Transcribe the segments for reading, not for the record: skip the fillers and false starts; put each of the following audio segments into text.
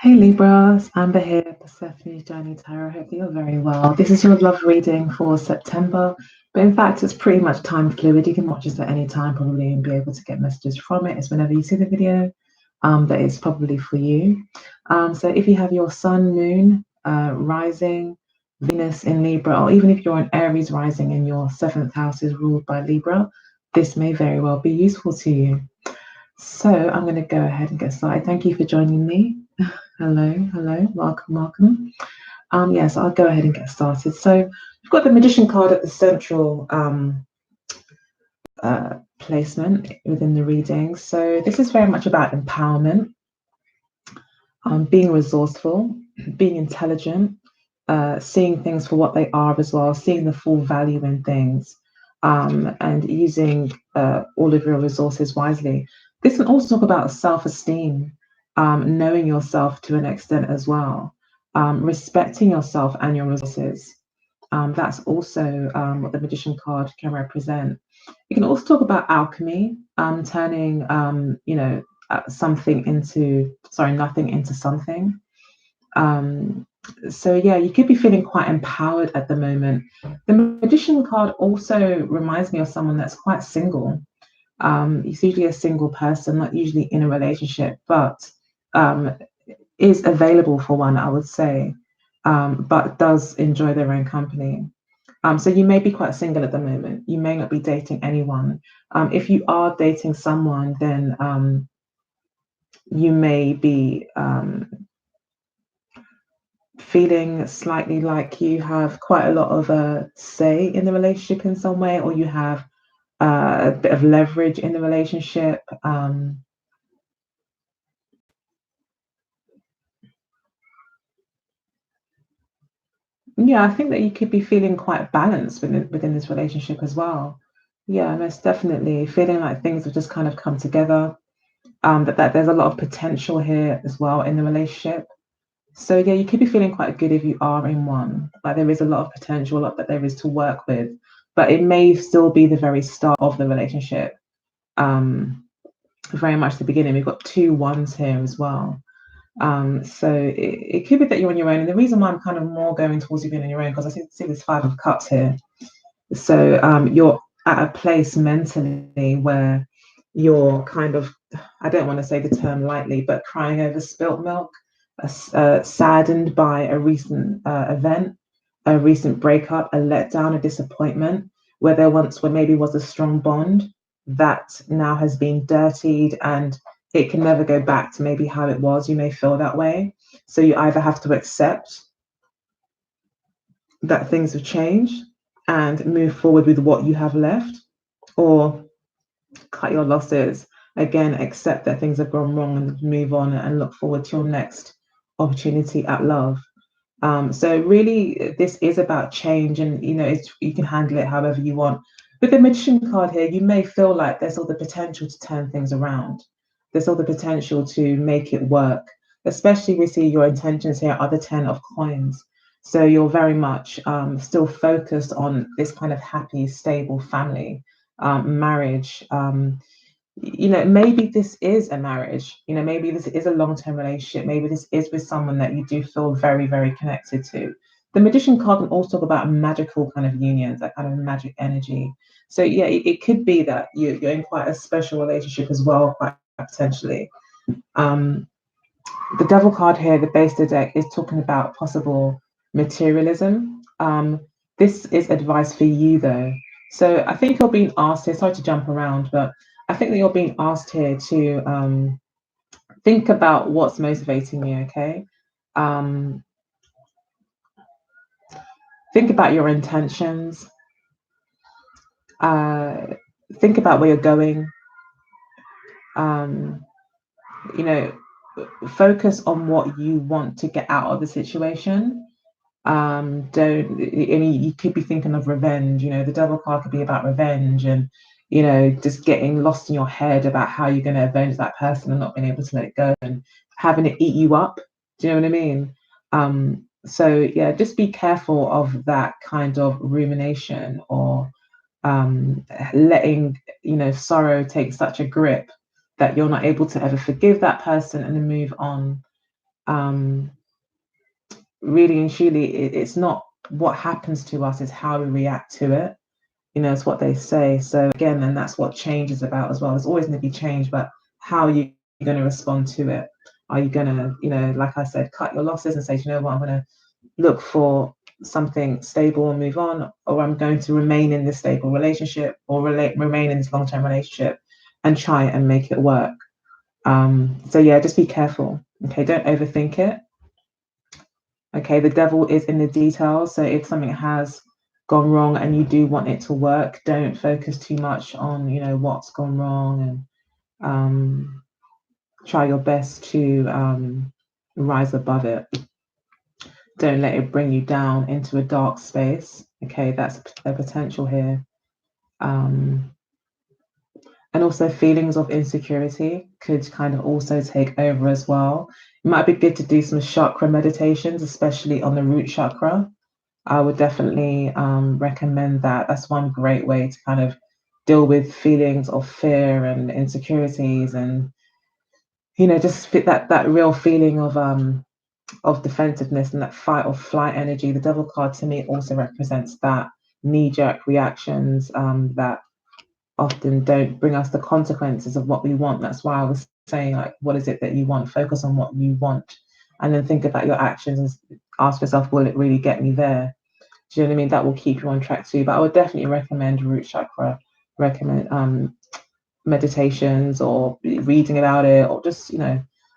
Hey Libras, Amber here, Persephone's Journey Tarot. I hope that you're very well. This is your love reading for September, but in fact, it's pretty much time fluid. You can watch this at any time probably and be able to get messages from it. It's whenever you see the video that it's probably for you. So if you have your Sun, Moon, rising, Venus in Libra, or even if you're an Aries rising and your seventh house is ruled by Libra, this may very well be useful to you. So I'm going to go ahead and get started. Thank you for joining me. Hello, welcome. Yes, I'll go ahead and get started. So we've got the Magician card at the central placement within the reading. So this is very much about empowerment, being resourceful, being intelligent, seeing things for what they are as well, seeing the full value in things, and using all of your resources wisely. This can also talk about self-esteem, knowing yourself to an extent as well, respecting yourself and your resources. That's also what the Magician card can represent. You can also talk about alchemy, turning, nothing into something. So yeah, you could be feeling quite empowered at the moment. The Magician card also reminds me of someone that's quite single. It's usually a single person, not usually in a relationship, but is available for one, I would say, but does enjoy their own company. So you may be quite single at the moment. You may not be dating anyone. If you are dating someone, then you may be feeling slightly like you have quite a lot of say in the relationship in some way, or you have a bit of leverage in the relationship. Yeah, I think that you could be feeling quite balanced within this relationship as well. Yeah, most definitely feeling like things have just kind of come together. That there's a lot of potential here as well in the relationship. So yeah, you could be feeling quite good if you are in one. Like there is a lot of potential, a lot that there is to work with, but it may still be the very start of the relationship. Very much the beginning. We've got 2 ones here as well. So it could be that you're on your own. And the reason why I'm kind of more going towards you being on your own, because I see this 5 of cups here. So you're at a place mentally where you're kind of, I don't want to say the term lightly, but crying over spilt milk, saddened by a recent event, a recent breakup, a letdown, a disappointment, where there once maybe was a strong bond that now has been dirtied and it can never go back to maybe how it was. You may feel that way. So you either have to accept that things have changed and move forward with what you have left, or cut your losses, again, accept that things have gone wrong and move on and look forward to your next opportunity at love. So really, this is about change, and you can handle it however you want. With the Magician card here, you may feel like there's all the potential to turn things around. There's all the potential to make it work. Especially, we see your intentions here are the 10 of coins. So you're very much still focused on this kind of happy, stable family, marriage. Maybe this is a marriage. Maybe this is a long-term relationship. Maybe this is with someone that you do feel very, very connected to. The Magician card can also talk about magical kind of unions, that kind of magic energy. So yeah, it could be that you're in quite a special relationship as well, quite potentially. The Devil card here, the base of the deck, is talking about possible materialism. This is advice for you though. So I think you're being asked here, sorry to jump around, but I think that you're being asked here to think about what's motivating you, okay? Think about your intentions. Think about where you're going. Focus on what you want to get out of the situation. You could be thinking of revenge. The Devil card could be about revenge and just getting lost in your head about how you're going to avenge that person and not being able to let it go and having it eat you up. Do you know what I mean? So yeah, just be careful of that kind of rumination, or letting sorrow take such a grip that you're not able to ever forgive that person and then move on. really and truly, it's not what happens to us, it's how we react to it. It's what they say. So again, and that's what change is about as well. There's always going to be change, but how are you going to respond to it? Are you going to, like I said, cut your losses and say, you know what, I'm going to look for something stable and move on, or I'm going to remain in this stable relationship or remain in this long-term relationship and try and make it work. So yeah, just be careful. Okay, don't overthink it. Okay, the devil is in the details. So if something has gone wrong and you do want it to work, don't focus too much on, what's gone wrong, and try your best to rise above it. Don't let it bring you down into a dark space. Okay, that's a potential here. And also feelings of insecurity could kind of also take over as well. It might be good to do some chakra meditations, especially on the root chakra. I would definitely recommend that. That's one great way to kind of deal with feelings of fear and insecurities, and just fit that real feeling of defensiveness and that fight or flight energy. The devil card to me also represents that knee-jerk reactions that often don't bring us the consequences of what we want. That's why I was saying, like, what is it that you want? Focus on what you want, and then think about your actions and ask yourself, will it really get me there? Do you know what I mean? That will keep you on track too. But I would definitely recommend root chakra, recommend meditations or reading about it, or just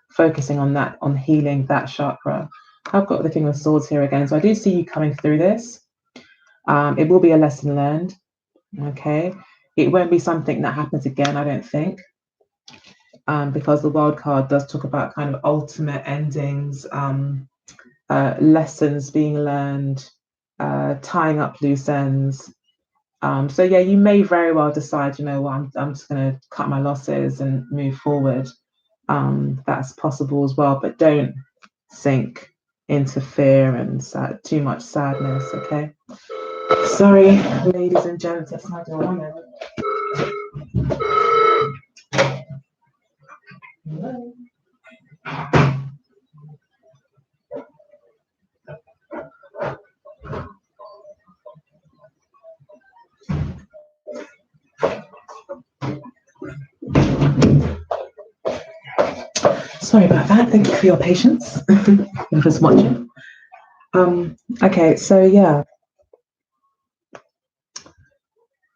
focusing on that, on healing that chakra. I've got the King of Swords here again, so I do see you coming through this. It will be a lesson learned. Okay, it won't be something that happens again, I don't think, because the World card does talk about kind of ultimate endings, lessons being learned, tying up loose ends. So yeah, you may very well decide, I'm just going to cut my losses and move forward. That's possible as well, but don't sink into fear and too much sadness. Okay. Sorry, ladies and gents, that's my door. 1 minute. Sorry about that. Thank you for your patience. You're just watching. Okay, so yeah.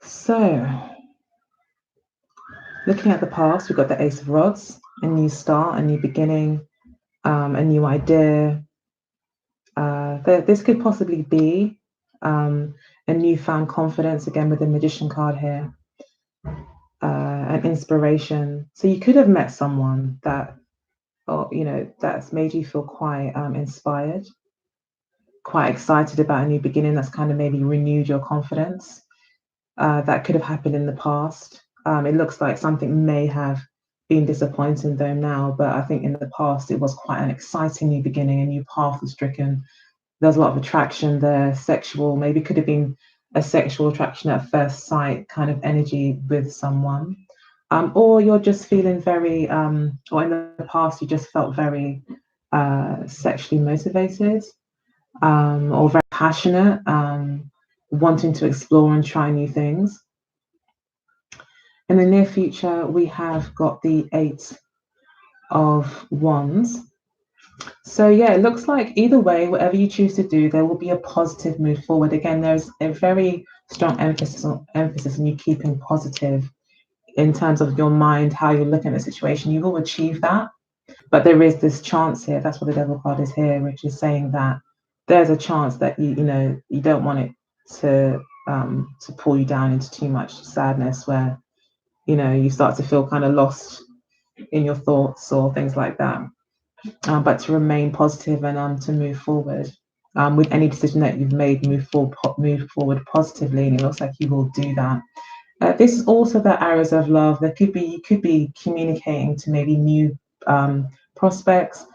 So, looking at the past, we've got the Ace of Rods, a new start, a new beginning, a new idea. This could possibly be a newfound confidence, again with the Magician card here, an inspiration. So you could have met someone that, that's made you feel quite inspired, quite excited about a new beginning. That's kind of maybe renewed your confidence. That could have happened in the past. It looks like something may have been disappointing though now, but I think in the past it was quite an exciting new beginning, a new path was stricken. There's a lot of attraction there, sexual, maybe could have been a sexual attraction at first sight kind of energy with someone. Or you're just feeling very, or in the past you just felt very sexually motivated, or very passionate, wanting to explore and try new things. In the near future, we have got the Eight of Wands. So yeah, it looks like either way, whatever you choose to do, there will be a positive move forward. Again, there's a very strong emphasis on you keeping positive in terms of your mind, how you're looking at the situation. You will achieve that, but there is this chance here. That's what the Devil card is here, which is saying that there's a chance that you don't want it to pull you down into too much sadness, where you start to feel kind of lost in your thoughts or things like that. But to remain positive and to move forward with any decision that you've made, move forward positively, and it looks like you will do that. This is also the arrows of love. You could be communicating to maybe new prospects,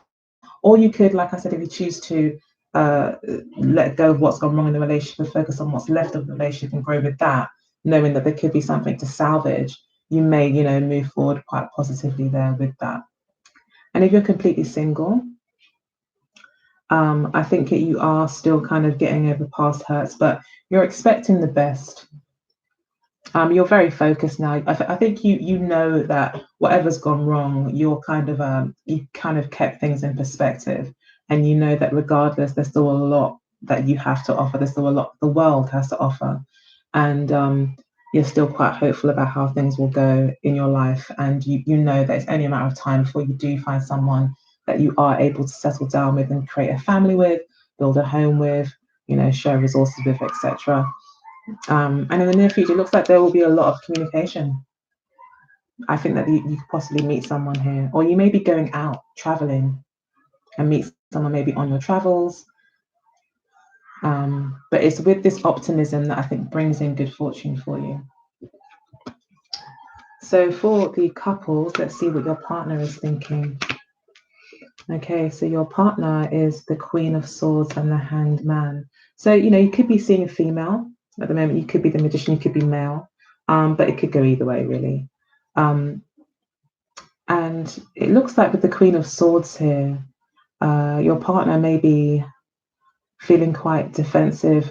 or you could, like I said, if you choose to let go of what's gone wrong in the relationship and focus on what's left of the relationship and grow with that, knowing that there could be something to salvage, you may, move forward quite positively there with that. And if you're completely single, I think that you are still kind of getting over past hurts, but you're expecting the best. You're very focused now. I think you know that whatever's gone wrong, you kind of kept things in perspective, and you know that regardless, there's still a lot that you have to offer. There's still a lot the world has to offer, and you're still quite hopeful about how things will go in your life, and you know that it's only a matter of time before you do find someone that you are able to settle down with and create a family with, build a home with, share resources with, etc. And in the near future, it looks like there will be a lot of communication. I think that you could possibly meet someone here, or you may be going out traveling and meet someone maybe on your travels. But it's with this optimism that I think brings in good fortune for you. So for the couples, let's see what your partner is thinking. Okay, so your partner is the Queen of Swords and the Hanged Man. So, you could be seeing a female at the moment. You could be the Magician, you could be male, but it could go either way, really. And it looks like with the Queen of Swords here, your partner may be feeling quite defensive,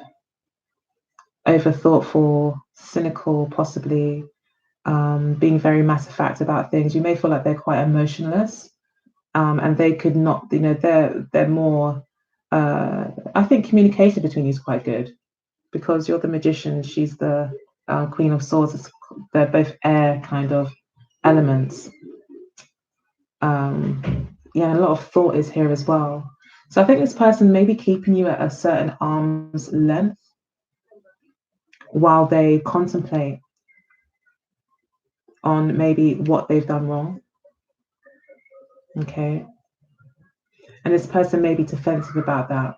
overthoughtful, cynical, possibly being very matter of fact about things. You may feel like they're quite emotionless, and they could not, they're more. I think communication between you is quite good because you're the Magician, she's the Queen of Swords. They're both air kind of elements. Yeah, a lot of thought is here as well. So I think this person may be keeping you at a certain arm's length while they contemplate on maybe what they've done wrong. Okay. And this person may be defensive about that.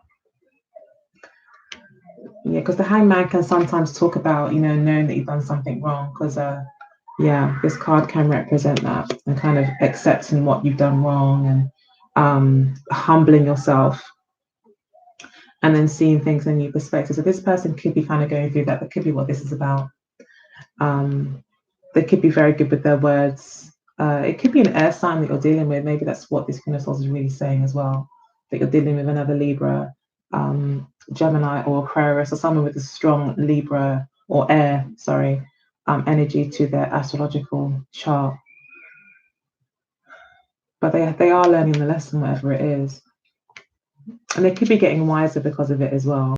Yeah, because the hangman can sometimes talk about, knowing that you've done something wrong, because this card can represent that and kind of accepting what you've done wrong and humbling yourself and then seeing things in a new perspective. So this person could be kind of going through that. That could be what this is about. They could be very good with their words. It could be an air sign that you're dealing with. Maybe that's what this Queen of Swords is really saying as well, that you're dealing with another Libra, Gemini or Aquarius, or someone with a strong Libra or air, energy to their astrological chart. But they are learning the lesson, whatever it is. And they could be getting wiser because of it as well.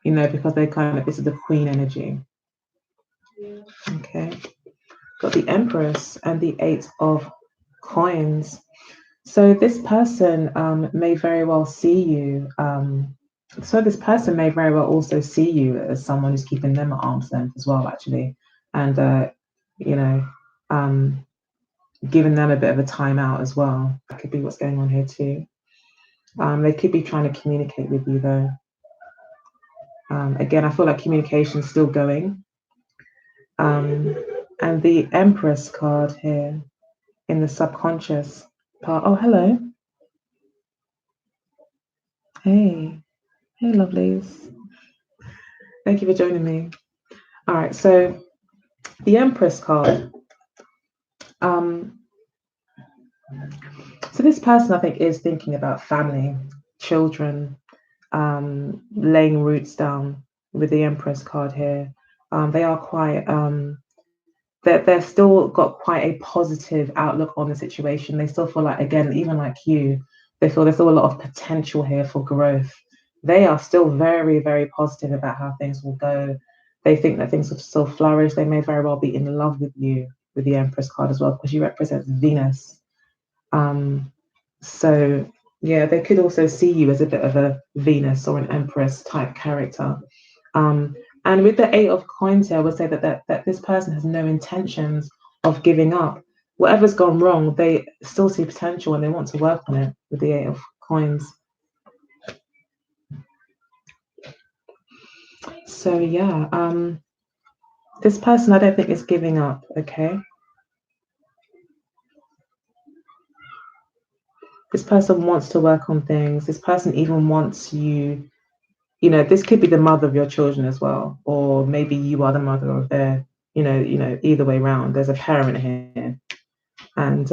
Because this is the Queen energy. Okay. Got the Empress and the Eight of Coins. So this person may very well see you. This person may very well also see you as someone who's keeping them at arm's length as well, actually, and giving them a bit of a timeout as well. That could be what's going on here too. They could be trying to communicate with you though. Again, I feel like communication is still going. And the Empress card here in the subconscious part. Oh, hello. Hey, lovelies. Thank you for joining me. All right, so the Empress card. So this person, I think, is thinking about family, children, laying roots down with the Empress card here. They are quite, they're still got quite a positive outlook on the situation. They still feel like, again, even like you, they feel there's still a lot of potential here for growth. They are still very, very positive about how things will go. They think that things will still flourish. They may very well be in love with you with the Empress card as well, because you represent Venus. So yeah, they could also see you as a bit of a Venus or an Empress type character. And with the Eight of Coins here, I would say that this person has no intentions of giving up. Whatever's gone wrong, they still see potential and they want to work on it with the Eight of Coins. So yeah, this person I don't think is giving up, okay? This person wants to work on things. This person even wants you, this could be the mother of your children as well, or maybe you are the mother of their, either way around. There's a parent here, and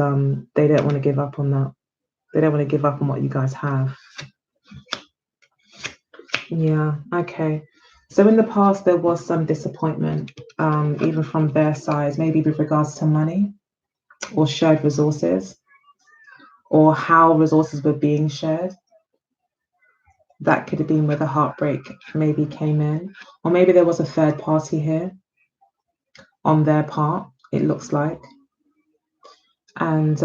they don't want to give up on that. They don't want to give up on what you guys have. Yeah, okay. So in the past, there was some disappointment, even from their side, maybe with regards to money or shared resources or how resources were being shared. That could have been where the heartbreak maybe came in, or maybe there was a third party here on their part, it looks like. And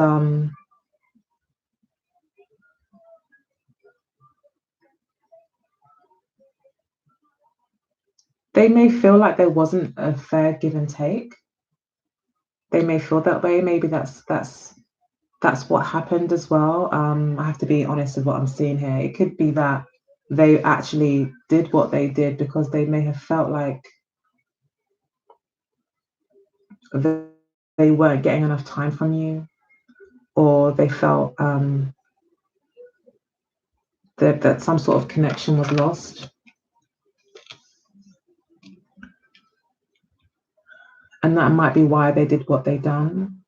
they may feel like there wasn't a fair give and take. They may feel that way. Maybe that's what happened as well. I have to be honest with what I'm seeing here. It could be that they actually did what they did because they may have felt like they weren't getting enough time from you, or they felt that some sort of connection was lost. And that might be why they did what they done.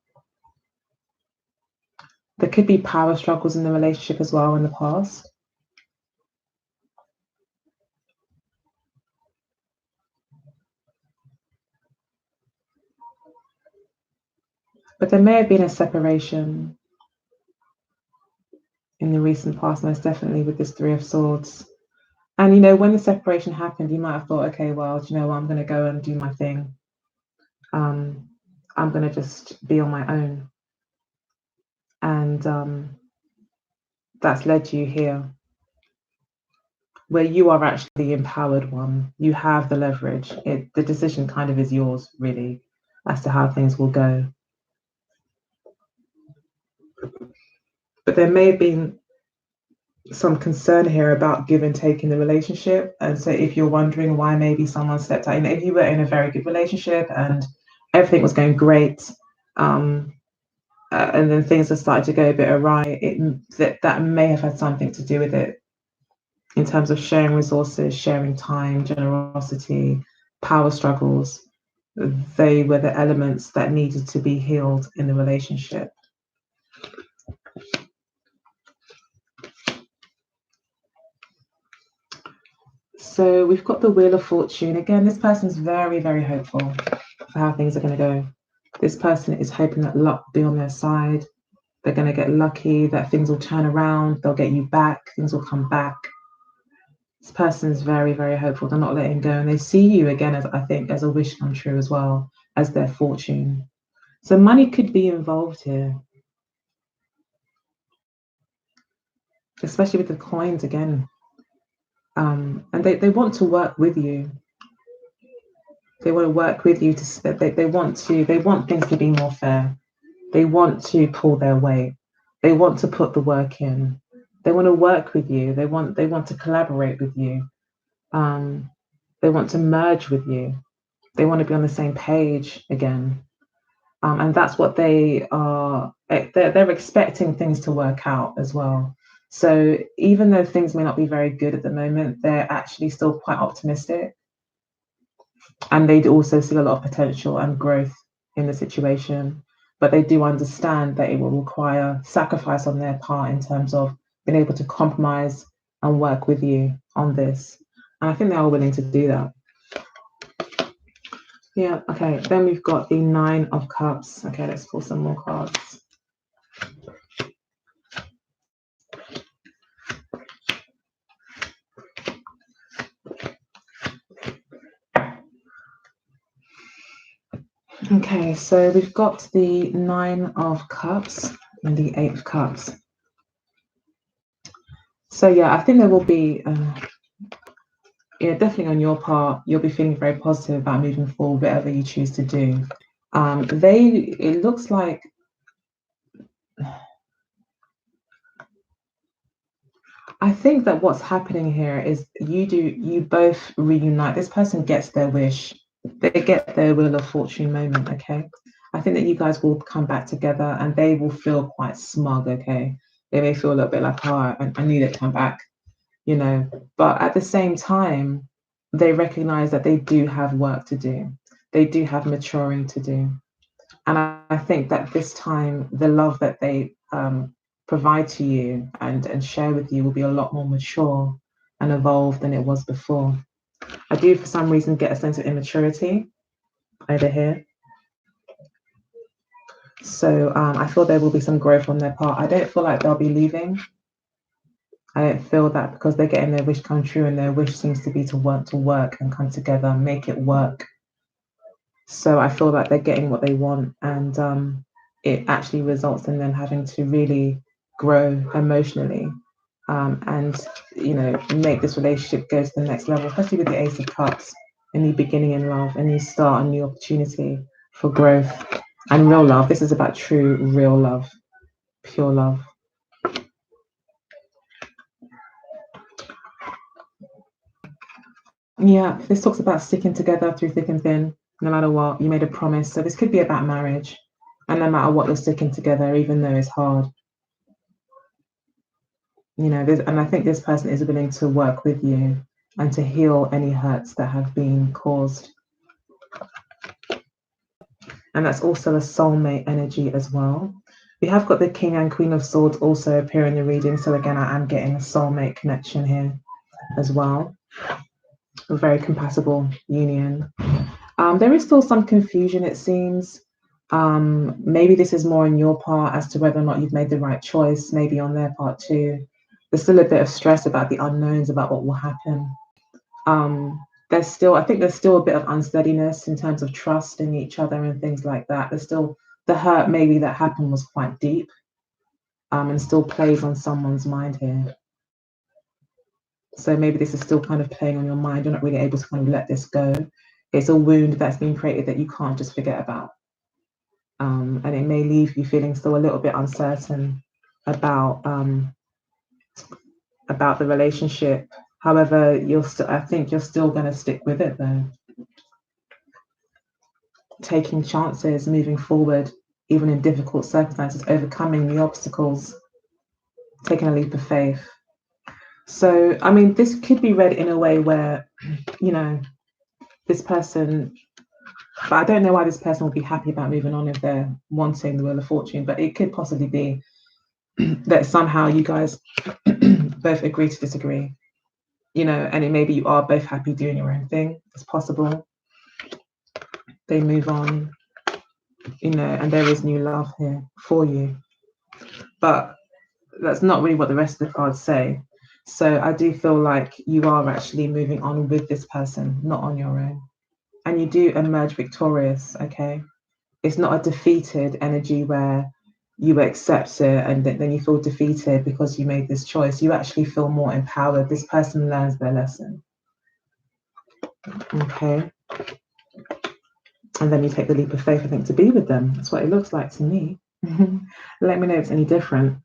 There could be power struggles in the relationship as well in the past. But there may have been a separation in the recent past, most definitely with this Three of Swords. And when the separation happened, you might have thought, okay, well, do you know what? I'm going to go and do my thing. I'm going to just be on my own. And that's led you here, where you are actually the empowered one. You have the leverage. The decision kind of is yours, really, as to how things will go. But there may have been some concern here about give and take in the relationship. And so if you're wondering why maybe someone stepped out, if you were in a very good relationship and everything was going great, and then things have started to go a bit awry, that may have had something to do with it in terms of sharing resources, sharing time, generosity, power struggles. They were the elements that needed to be healed in the relationship. So we've got the Wheel of Fortune. Again, this person's very, very hopeful for how things are going to go. This person is hoping that luck will be on their side. They're going to get lucky, that things will turn around, they'll get you back, things will come back. This person is very, very hopeful. They're not letting go. And they see you again, as I think, as a wish come true as well, as their fortune. So money could be involved here, especially with the coins again. And they want to work with you. They want to work with you they want things to be more fair. They want to pull their weight. They want to put the work in. They want to work with you. They want to collaborate with you. They want to merge with you. They want to be on the same page again. And that's what they are. They're expecting things to work out as well. So even though things may not be very good at the moment, they're actually still quite optimistic. And they also see a lot of potential and growth in the situation. But they do understand that it will require sacrifice on their part in terms of being able to compromise and work with you on this. And I think they are willing to do that. Yeah, okay. Then we've got the Nine of Cups. Okay, let's pull some more cards. Okay, so we've got the Nine of Cups and the Eight of Cups. So yeah, I think there will be, definitely on your part, you'll be feeling very positive about moving forward, whatever you choose to do. It looks like I think that what's happening here is you both reunite. This person gets their wish. They get their Wheel of Fortune moment, okay? I think that you guys will come back together and they will feel quite smug, okay? They may feel a little bit like, oh, I knew they'd come back, But at the same time, they recognize that they do have work to do. They do have maturing to do. And I think that this time, the love that they provide to you and share with you will be a lot more mature and evolved than it was before. I do, for some reason, get a sense of immaturity over here. So I feel there will be some growth on their part. I don't feel like they'll be leaving. I don't feel that, because they're getting their wish come true, and their wish seems to be to work and come together, make it work. So I feel like they're getting what they want, and it actually results in them having to really grow emotionally, and make this relationship go to the next level, especially with the Ace of Cups, a new beginning in love, a new start, a new opportunity for growth and real love. This is about true, real love, pure love. Yeah, this talks about sticking together through thick and thin, no matter what. You made a promise. So this could be about marriage. And no matter what, you're sticking together, even though it's hard. And I think this person is willing to work with you and to heal any hurts that have been caused. And that's also a soulmate energy as well. We have got the King and Queen of Swords also appear in the reading. So again, I am getting a soulmate connection here as well. A very compatible union. There is still some confusion, it seems. Maybe this is more on your part as to whether or not you've made the right choice, maybe on their part too. There's still a bit of stress about the unknowns, about what will happen. I think there's still a bit of unsteadiness in terms of trust in each other and things like that. There's still the hurt maybe that happened was quite deep, and still plays on someone's mind here. So maybe this is still kind of playing on your mind. You're not really able to kind of let this go. It's a wound that's been created that you can't just forget about. And it may leave you feeling still a little bit uncertain about the relationship. However, I think you're still going to stick with it though. Taking chances, moving forward, even in difficult circumstances, overcoming the obstacles, taking a leap of faith. So, I mean, this could be read in a way where, this person, but I don't know why this person will be happy about moving on if they're wanting the Wheel of Fortune, but it could possibly be that somehow you guys both agree to disagree, and it maybe you are both happy doing your own thing. It's possible. They move on, and there is new love here for you. But that's not really what the rest of the cards say. So I do feel like you are actually moving on with this person, not on your own. And you do emerge victorious, okay? It's not a defeated energy where you accept it and then you feel defeated because you made this choice. You actually feel more empowered. This person learns their lesson. Okay. And then you take the leap of faith, I think, to be with them. That's what it looks like to me. Let me know if it's any different.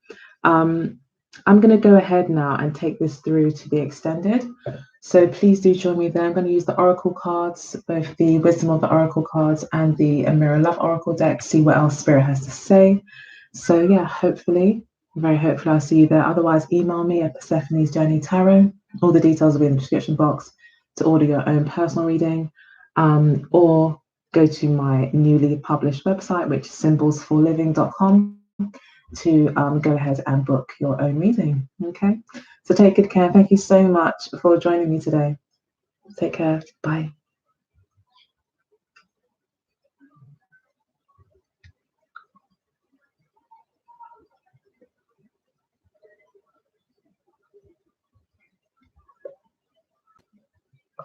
I'm going to go ahead now and take this through to be extended. So please do join me there. I'm going to use the Oracle cards, both the Wisdom of the Oracle cards and the Mirror Love Oracle deck, see what else Spirit has to say. So yeah, hopefully, very hopefully I'll see you there. Otherwise, email me at Persephone's Journey Tarot. All the details will be in the description box to order your own personal reading, or go to my newly published website, which is symbolsforliving.com, to go ahead and book your own reading. Okay, so take good care. Thank you so much for joining me today. Take care. Bye.